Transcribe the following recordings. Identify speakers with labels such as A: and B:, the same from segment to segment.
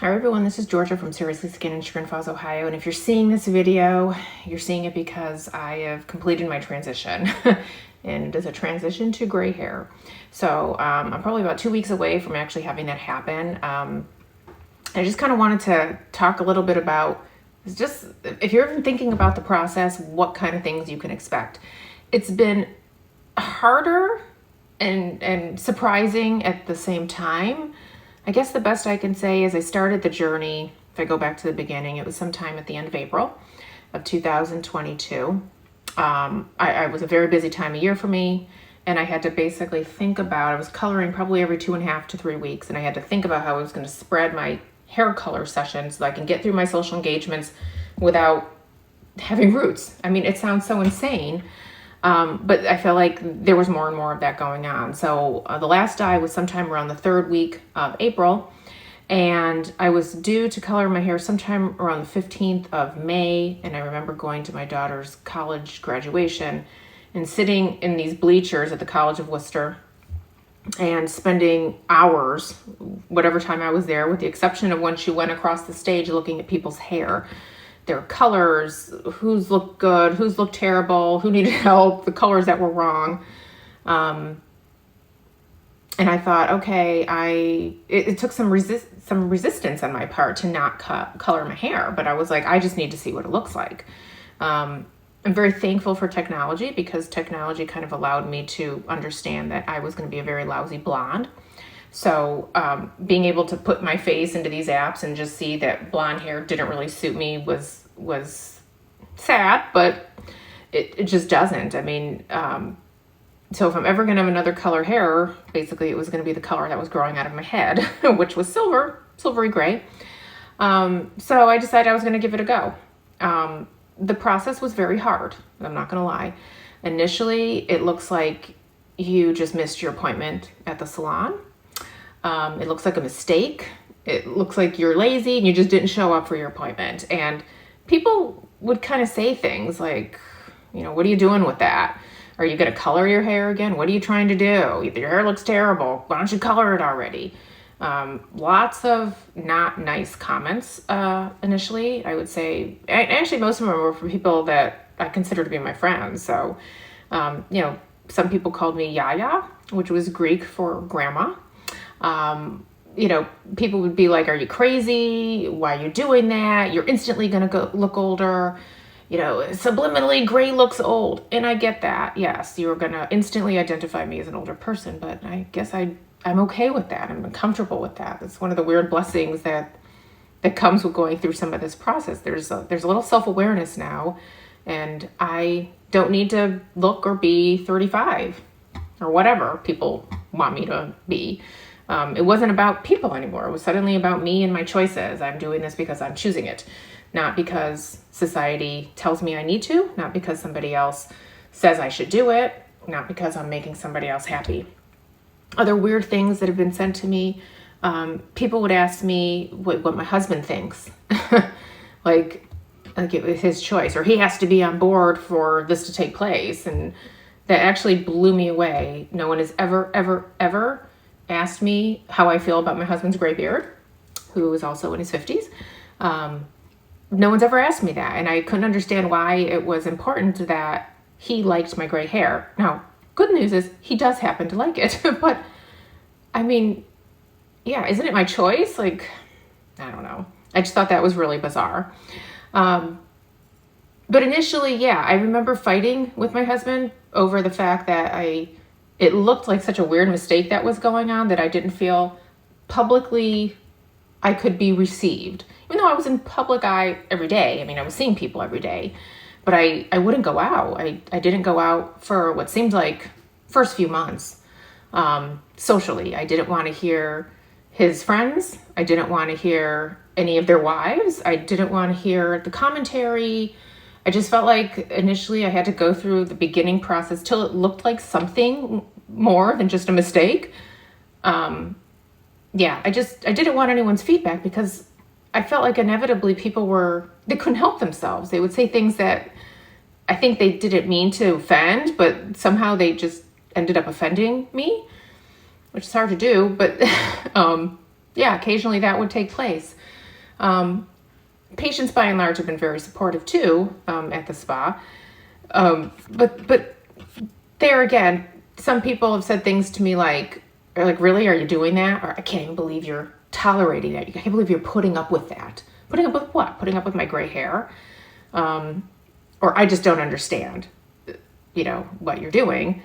A: Hi everyone, this is Georgia from Seriously Skin in Chagrin Falls, Ohio, and if you're seeing this video, you're seeing it because I have completed my transition, and it is a transition to gray hair. So I'm probably about 2 weeks away from actually having that happen. I just kind of wanted to talk a little bit about just, if you're even thinking about the process, what kind of things you can expect. It's been harder and surprising at the same time. I guess the best I can say is I started the journey, if I go back to the beginning, it was sometime at the end of April of 2022. I was a very busy time of year for me, and I had to basically think about, I was coloring probably every 2.5 to 3 weeks, and I had to think about how I was going to spread my hair color sessions so I can get through my social engagements without having roots. I mean, it sounds so insane. But I feel like there was more and more of that going on. So the last dye was sometime around the 3rd week of April, and I was due to color my hair sometime around the 15th of May. And I remember going to my daughter's college graduation and sitting in these bleachers at the College of Worcester and spending hours, whatever time I was there, with the exception of when she went across the stage looking at people's hair, their colors, who's looked good, who's looked terrible, who needed help, the colors that were wrong. And I thought, okay, it took some resistance on my part to not color my hair, but I was like, I just need to see what it looks like. I'm very thankful for technology, because technology kind of allowed me to understand that I was going to be a very lousy blonde. So being able to put my face into these apps and just see that blonde hair didn't really suit me was sad, but it just doesn't. I mean, so if I'm ever going to have another color hair, basically it was going to be the color that was growing out of my head, which was silvery gray. So I decided I was going to give it a go. The process was very hard, I'm not going to lie. Initially, it looks like you just missed your appointment at the salon. It looks like a mistake. It looks like you're lazy and you just didn't show up for your appointment. And people would kind of say things like, what are you doing with that? Are you going to color your hair again? What are you trying to do? Your hair looks terrible. Why don't you color it already? Lots of not nice comments initially, I would say. Actually, most of them were from people that I consider to be my friends. So, some people called me Yaya, which was Greek for grandma. People would be like, are you crazy? Why are you doing that? You're instantly going to look older. Subliminally gray looks old. And I get that. Yes, you're going to instantly identify me as an older person, but I guess I'm okay with that. I'm comfortable with that. It's one of the weird blessings that comes with going through some of this process. There's a little self-awareness now, and I don't need to look or be 35 or whatever people want me to be. It wasn't about people anymore. It was suddenly about me and my choices. I'm doing this because I'm choosing it, not because society tells me I need to, not because somebody else says I should do it, not because I'm making somebody else happy. Other weird things that have been sent to me, people would ask me what my husband thinks, like it was his choice, or he has to be on board for this to take place. And that actually blew me away. No one has ever asked me how I feel about my husband's gray beard, who is also in his 50s. No one's ever asked me that, and I couldn't understand why it was important that he liked my gray hair. Now, good news is he does happen to like it, but I mean, yeah, isn't it my choice? I don't know. I just thought that was really bizarre. But initially, yeah, I remember fighting with my husband over the fact that it looked like such a weird mistake that was going on, that I didn't feel publicly I could be received. Even though I was in public eye every day. I mean, I was seeing people every day, but I wouldn't go out. I didn't go out for what seemed like first few months. Socially, I didn't want to hear his friends. I didn't want to hear any of their wives. I didn't want to hear the commentary. I just felt like initially I had to go through the beginning process till it looked like something more than just a mistake. I didn't want anyone's feedback, because I felt like inevitably they couldn't help themselves. They would say things that I think they didn't mean to offend, but somehow they just ended up offending me, which is hard to do. But yeah, occasionally that would take place. Patients by and large have been very supportive too at the spa. But there again, some people have said things to me like, really, are you doing that? Or I can't even believe you're tolerating that. I can't believe you're putting up with that. Putting up with what? Putting up with my gray hair? Or I just don't understand, what you're doing.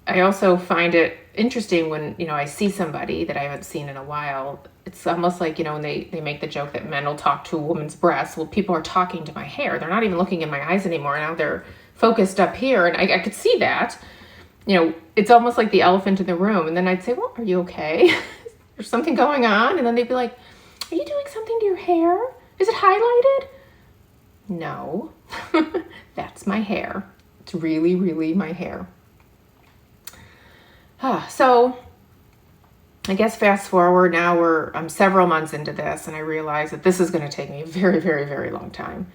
A: I also find it interesting when, I see somebody that I haven't seen in a while. It's almost like, when they make the joke that men will talk to a woman's breasts. Well, people are talking to my hair. They're not even looking in my eyes anymore. Now they're focused up here. And I could see that. It's almost like the elephant in the room. And then I'd say, well, are you okay? There's something going on. And then they'd be like, are you doing something to your hair? Is it highlighted? No, that's my hair. It's really, really my hair. So I guess fast forward now, I'm several months into this, and I realize that this is going to take me a very, very, very long time.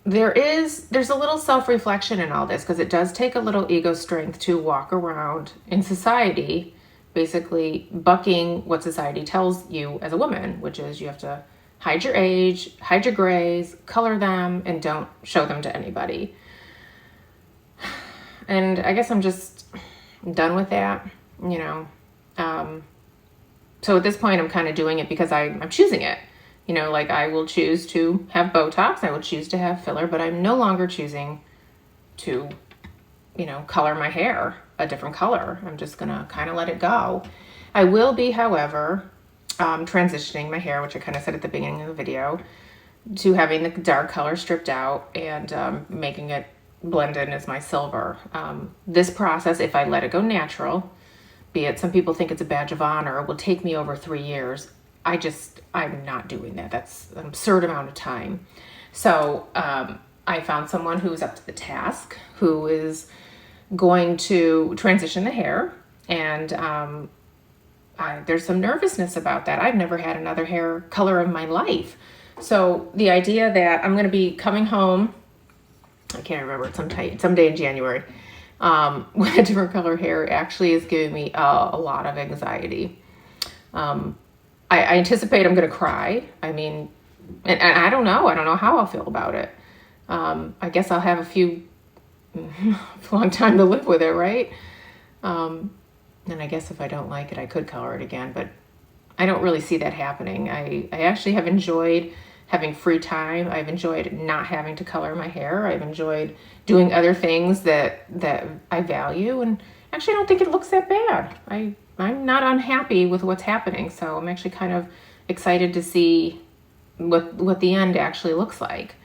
A: There's a little self-reflection in all this, because it does take a little ego strength to walk around in society, basically bucking what society tells you as a woman, which is you have to hide your age, hide your grays, color them, and don't show them to anybody. And I guess I'm just done with that, So at this point, I'm kind of doing it because I'm choosing it. I will choose to have Botox, I will choose to have filler, but I'm no longer choosing to, color my hair a different color. I'm just going to kind of let it go. I will be, however, transitioning my hair, which I kind of said at the beginning of the video, to having the dark color stripped out and making it blend in as my silver. This process, if I let it go natural, be it some people think it's a badge of honor, will take me over 3 years. I'm not doing that. That's an absurd amount of time. So I found someone who's up to the task, who is going to transition the hair. And there's some nervousness about that. I've never had another hair color in my life. So the idea that I'm going to be coming home, I can't remember, someday in January, with a different color hair actually is giving me a lot of anxiety. I anticipate I'm going to cry. I mean, and I don't know. I don't know how I'll feel about it. I guess I'll have a long time to live with it, right? And I guess if I don't like it, I could color it again, but I don't really see that happening. I actually have enjoyed having free time. I've enjoyed not having to color my hair. I've enjoyed doing other things that I value, and actually I don't think it looks that bad. I'm not unhappy with what's happening, so I'm actually kind of excited to see what the end actually looks like.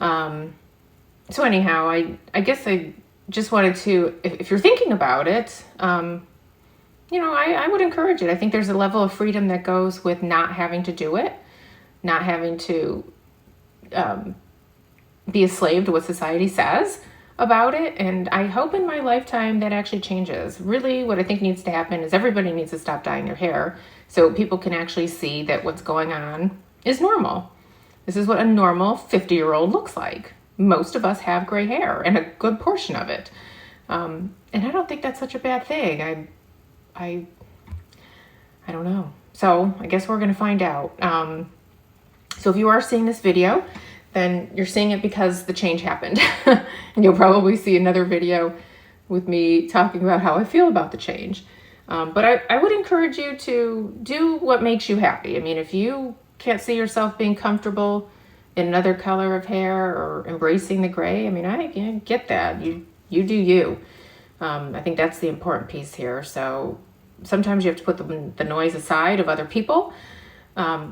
A: So anyhow, I guess I just wanted to, if you're thinking about it, I would encourage it. I think there's a level of freedom that goes with not having to do it, not having to be a slave to what society says about it. And I hope in my lifetime that actually changes. Really, what I think needs to happen is everybody needs to stop dyeing their hair so people can actually see that what's going on is normal. This is what a normal 50-year-old looks like. Most of us have gray hair, and a good portion of it. And I don't think that's such a bad thing. I don't know. So I guess we're going to find out. So if you are seeing this video, then you're seeing it because the change happened. And you'll probably see another video with me talking about how I feel about the change. But I would encourage you to do what makes you happy. I mean, if you can't see yourself being comfortable in another color of hair or embracing the gray, I mean, I get that. You do you. I think that's the important piece here. So sometimes you have to put the noise aside of other people,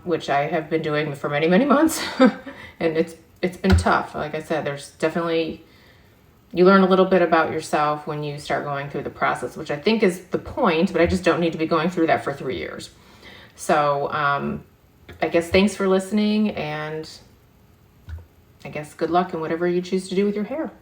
A: which I have been doing for many, many months. And it's been tough. Like I said, there's definitely, you learn a little bit about yourself when you start going through the process, which I think is the point, but I just don't need to be going through that for 3 years. So I guess thanks for listening, and I guess good luck in whatever you choose to do with your hair.